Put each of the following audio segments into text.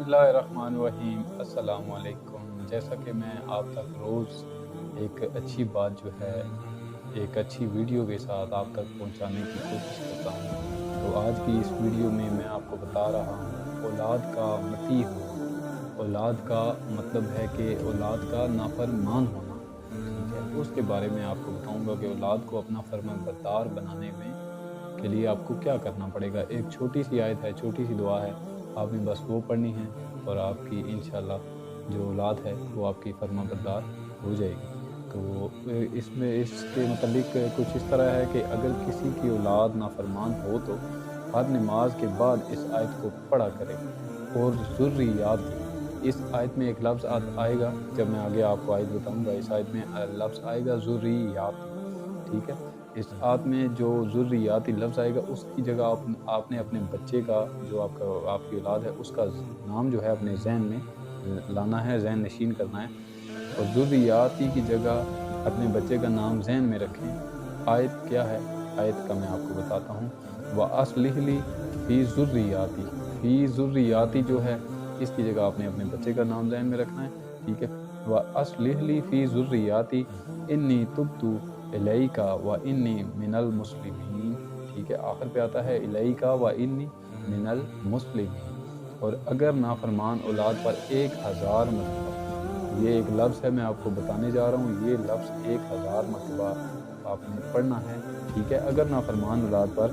बिस्मिल्लाहिर्रहमानिर्रहीम। अस्सलाम वालेकुम। जैसा कि मैं आप तक रोज़ एक अच्छी बात जो है, एक अच्छी वीडियो के साथ आप तक पहुंचाने की कोशिश करता हूं, तो आज की इस वीडियो में मैं आपको बता रहा हूं औलाद का मती होना। औलाद का मतलब है कि औलाद का नाफरमान होना, ठीक है? उसके बारे में आपको बताऊंगा कि औलाद को अपना फर्माबरदार बनाने में के लिए आपको क्या करना पड़ेगा। एक छोटी सी आयत है, छोटी सी दुआ है, आपने बस वो पढ़नी है और आपकी इंशाल्लाह जो औलाद है वो आपकी फर्माबरदार हो जाएगी। तो इसमें इसके मतलब कुछ इस तरह है कि अगर किसी की औलाद नाफरमान हो तो हर नमाज के बाद इस आयत को पढ़ा करे। और ज़ुर्रियाती, इस आयत में एक लफ्ज़ आएगा, जब मैं आगे आपको आयत बताऊंगा इस आयत में लफ्ज़ आएगा ज़ुर्रियाती, ठीक है? इस आयत में जो ज़ुर्रियाती लफ्ज़ आएगा उसकी जगह आपने अपने बच्चे का, जो आपकी औलाद है उसका नाम जो है अपने ज़हन में लाना है, ज़हन नशीन करना है। और ज़ुर्रियाती की जगह अपने बच्चे का नाम ज़हन में रखें। आयत क्या है? आयत का मैं आपको बताता हूँ। व अस्लिह ली फ़ी ज़ुर्रियाती, फ़ी ज़ुर्रियाती जो है इसकी जगह आपने अपने बच्चे का नाम ज़हन में रखना है, ठीक है? व अस्लिह ली फ़ी ज़ुर्रियाती इन्नी तुब्तु इलैका व इन्नी मिनल मुस्लिमीन, ठीक है? आखिर पे आता है इलैका व इन्नी मिनल मुस्लिमीन। और अगर नाफरमान औलाद पर 1000 मरतबा, ये एक लफ्ज़ है मैं आपको बताने जा रहा हूँ, ये लफ्ज़ 1000 मरतबा आपने पढ़ना है, ठीक है? अगर नाफरमान औलाद पर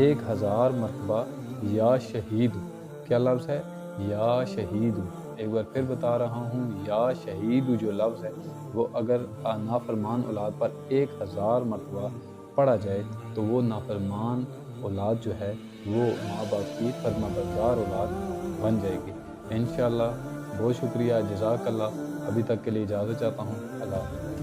1000 मरतबा या शहीद, क्या लफ्ज़ है? या शहीद। एक बार फिर बता रहा हूँ, या शहीद जो लफ्ज़ है वो अगर नाफरमान औलाद पर 1000 मरतबा पढ़ा जाए तो वो नाफरमान औलाद जो है वो माँ बाप की फर्माबरदार औलाद बन जाएगी इंशाल्लाह। बहुत शुक्रिया, जज़ाकल्लाह। अभी तक के लिए इजाज़त चाहता हूँ। अल्लाह हाफ़िज़।